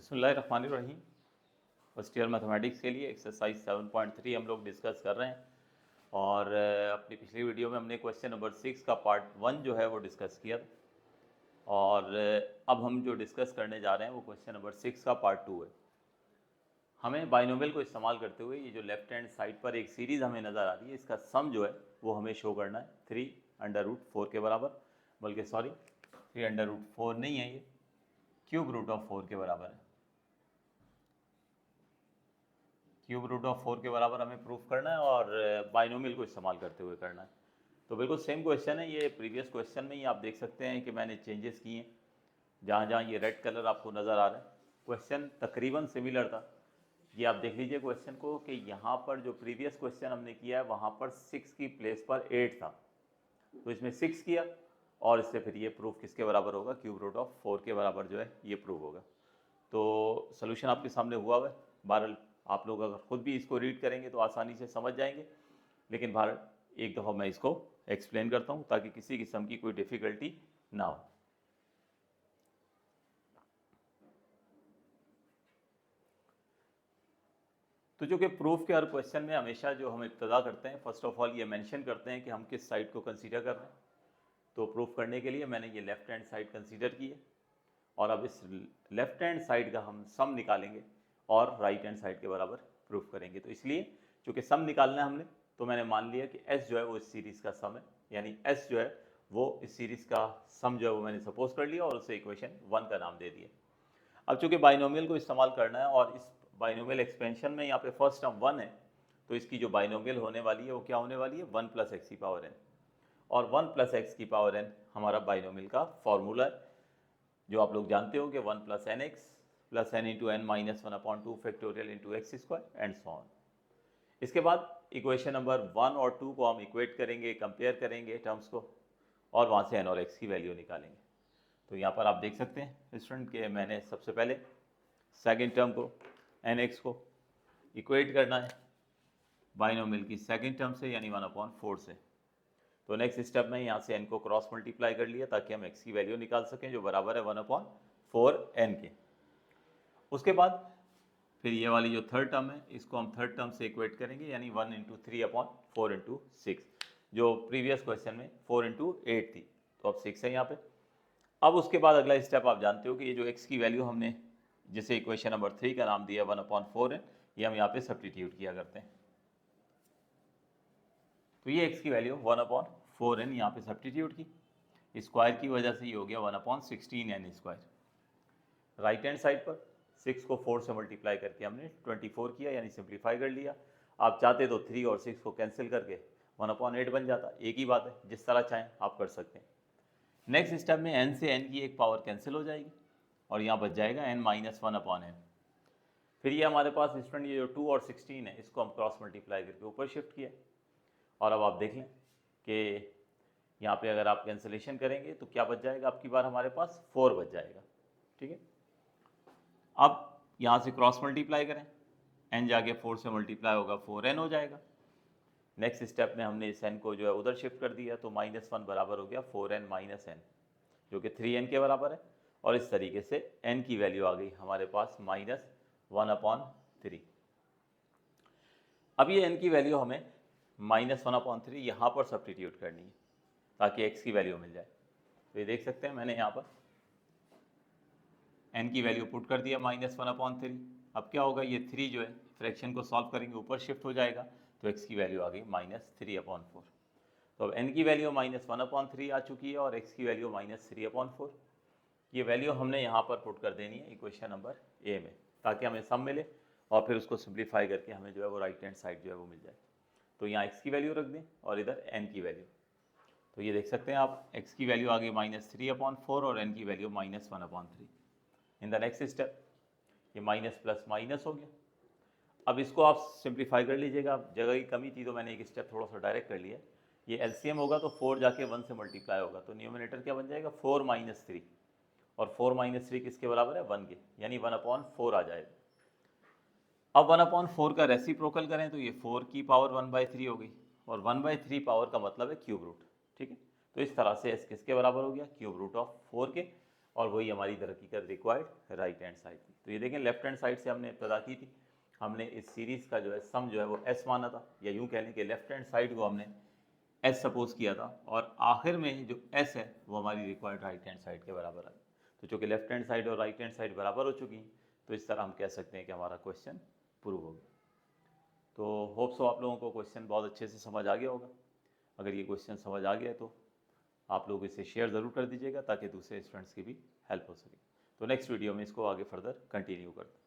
बिस्मिल्लाहिर्रहमानिर्रहीम। First year mathematics के लिए एक्सरसाइज 7.3 हम लोग डिस्कस कर रहे हैं और अपनी पिछली वीडियो में हमने क्वेश्चन नंबर 6 का पार्ट 1 जो है वो डिस्कस किया था और अब हम जो डिस्कस करने जा रहे हैं वो क्वेश्चन नंबर 6 का पार्ट 2 है। हमें बाइनोमियल को इस्तेमाल करते हुए ये जो लेफ्ट हैंड साइड पर एक सीरीज़ हमें नज़र आ रही है, इसका सम जो है वो हमें शो करना है 3√4 के बराबर, बल्कि सॉरी 3√4 नहीं है, ये क्यूब रूट ऑफ 4 के बराबर है। क्यूब रूट ऑफ 4 के बराबर हमें प्रूफ करना है और बाइनोमियल को इस्तेमाल करते हुए करना है। तो बिल्कुल सेम क्वेश्चन है, ये प्रीवियस क्वेश्चन में ही आप देख सकते हैं कि मैंने चेंजेस किए हैं। जहाँ जहाँ ये रेड कलर आपको नज़र आ रहा है, क्वेश्चन तकरीबन सिमिलर था। ये आप देख लीजिए क्वेश्चन को कि यहाँ पर जो प्रीवियस क्वेश्चन हमने किया है वहाँ पर 6 की प्लेस पर 8 था, तो इसमें 6 किया और इससे फिर ये प्रूफ किसके बराबर होगा, क्यूब रूट ऑफ 4 के बराबर जो है ये प्रूफ होगा। तो सोल्यूशन आपके सामने हुआ हुआ है। बहरहाल आप लोग अगर ख़ुद भी इसको रीड करेंगे तो आसानी से समझ जाएंगे, लेकिन बहरहाल एक दफ़ा मैं इसको एक्सप्लेन करता हूँ ताकि किसी किस्म की कोई डिफ़िकल्टी ना हो। तो जो कि प्रूफ के हर क्वेश्चन में हमेशा जो हम इब्तदा करते हैं, फर्स्ट ऑफ ऑल ये मेंशन करते हैं कि हम किस साइड को कंसीडर कर रहे हैं। तो प्रूफ करने के लिए मैंने ये लेफ़्ट हैंड साइड कंसीडर की है और अब इस लेफ़्ट हैंड साइड का हम सम निकालेंगे और राइट हैंड साइड के बराबर प्रूफ करेंगे। तो इसलिए चूँकि सम निकालना है हमने, तो मैंने मान लिया कि एस जो है वो इस सीरीज़ का सम है, यानी एस जो है वो इस सीरीज़ का सम जो है वो मैंने सपोज कर लिया और उसे इक्वेशन 1 का नाम दे दिया। अब चूँकि बाइनोमियल को इस्तेमाल करना है और इस बाइनोमियल एक्सपेंशन में यहाँ पे फर्स्ट टर्म 1 है, तो इसकी जो बाइनोमियल होने वाली है वो क्या होने वाली है, 1 + x की पावर n, और 1 + x की पावर n हमारा बाइनोमियल का फॉर्मूला है, जो आप लोग जानते हो कि 1 + nx + n × n - 1/2 factorial × x² and so on. इसके बाद इक्वेशन नंबर 1 और 2 को हम इक्वेट करेंगे, कंपेयर करेंगे टर्म्स को, और वहाँ से n और x की वैल्यू निकालेंगे। तो यहाँ पर आप देख सकते हैं स्टूडेंट के मैंने सबसे पहले सेकंड टर्म को nx को इक्वेट करना है बाइनोमियल की सेकंड टर्म से, यानी 1/4 से। तो नेक्स्ट स्टेप में यहाँ से n को क्रॉस मल्टीप्लाई कर लिया ताकि हम x की वैल्यू निकाल सकें, जो बराबर है 1/4n के। उसके बाद फिर ये वाली जो थर्ड टर्म है इसको हम थर्ड टर्म से इक्वेट करेंगे, यानी 1 × 3/4 × 6, जो प्रीवियस क्वेश्चन में 4 × 8 थी, तो अब 6 है यहाँ पे। अब उसके बाद अगला स्टेप आप जानते हो कि ये जो x की वैल्यू हमने जिसे इक्वेशन नंबर 3 का नाम दिया 1/4n, ये हम यहाँ पे सब्स्टिट्यूट किया करते हैं। तो ये x की वैल्यू 1/4n यहाँ पे सब्स्टिट्यूट की, स्क्वायर की वजह से ये हो गया 1/16n²। राइट हैंड साइड पर 6 को 4 से मल्टीप्लाई करके हमने 24 किया, यानी सिंप्लीफाई कर लिया। आप चाहते तो 3 और 6 को कैंसिल करके 1/8 बन जाता, एक ही बात है, जिस तरह चाहें आप कर सकते हैं। नेक्स्ट स्टेप में n से n की एक पावर कैंसिल हो जाएगी और यहाँ बच जाएगा n - 1/n। फिर ये हमारे पास स्टूडेंट ये जो 2 और 16 है इसको हम क्रॉस मल्टीप्लाई करके ऊपर शिफ्ट किया, और अब आप देख लें कि यहाँ पे अगर आप कैंसिलेशन करेंगे तो क्या बच जाएगा, आपकी बार हमारे पास 4 बच जाएगा। ठीक है, अब यहाँ से क्रॉस मल्टीप्लाई करें, n जाके 4 से मल्टीप्लाई होगा 4n हो जाएगा। नेक्स्ट स्टेप में हमने इस n को जो है उधर शिफ्ट कर दिया, तो -1 बराबर हो गया 4n - n, जो कि 3n के बराबर है, और इस तरीके से n की वैल्यू आ गई हमारे पास -1/3। अब ये n की वैल्यू हमें -1/3 यहाँ पर सब्स्टिट्यूट करनी है ताकि x की वैल्यू मिल जाए। तो ये देख सकते हैं मैंने यहाँ पर n की वैल्यू पुट कर दिया -1/3। अब क्या होगा, ये 3 जो है फ्रैक्शन को सॉल्व करेंगे ऊपर शिफ्ट हो जाएगा, तो x की वैल्यू आ गई -3/4। तो अब n की वैल्यू -1/3 आ चुकी है और x की वैल्यू -3/4। ये वैल्यू हमने यहाँ पर पुट कर देनी है इक्वेशन नंबर ए में, ताकि हमें सम मिले और फिर उसको सिंप्लीफाई करके हमें जो है वो राइट हैंड साइड जो है वो मिल जाए। तो यहाँ x की वैल्यू रख दें और इधर n की वैल्यू। तो ये देख सकते हैं आप, x की वैल्यू आ गई -3/4 और n की value -1/3। In the next step ये माइनस प्लस माइनस हो गया। अब इसको आप सिंप्लीफाई कर लीजिएगा, जगह की कमी थी तो मैंने एक स्टेप थोड़ा सा डायरेक्ट कर लिया। ये एलसीएम होगा तो 4 जाके 1 से मल्टीप्लाई होगा, तो न्यूमिनेटर क्या बन जाएगा 4 - 3, और 4 - 3 किसके बराबर है 1 के, यानी 1/4 आ जाएगा। अब 1/4 का रेसिप्रोकल करें तो ये 4 की पावर 1/3 हो गई, और 1/3 पावर का मतलब है क्यूब रूट। ठीक है, तो इस तरह से एस किसके बराबर हो गया, क्यूब रूट ऑफ 4 के। और वही हमारी तरक्की का रिक्वायर्ड राइट हैंड साइड थी। तो ये देखें लेफ्ट हैंड साइड से हमने इब्तदा की थी, हमने इस सीरीज़ का जो है सम जो है वो एस माना था, या यूँ कह लें कि लेफ्ट हैंड साइड को हमने एस सपोज किया था, और आखिर में जो एस है वो हमारी रिक्वायर्ड राइट हैंड साइड के बराबर आई। तो चूँकि लेफ्ट हैंड साइड और राइट हैंड साइड बराबर हो चुकी हैं, तो इस तरह हम कह सकते हैं कि हमारा क्वेश्चन प्रूव हो गया। तो होप सो आप लोगों को क्वेश्चन बहुत अच्छे से समझ आ गया होगा। अगर ये क्वेश्चन समझ आ गया तो आप लोग इसे शेयर ज़रूर कर दीजिएगा ताकि दूसरे स्टूडेंट्स की भी हेल्प हो सके। तो नेक्स्ट वीडियो में इसको आगे फर्दर कंटिन्यू करते हैं।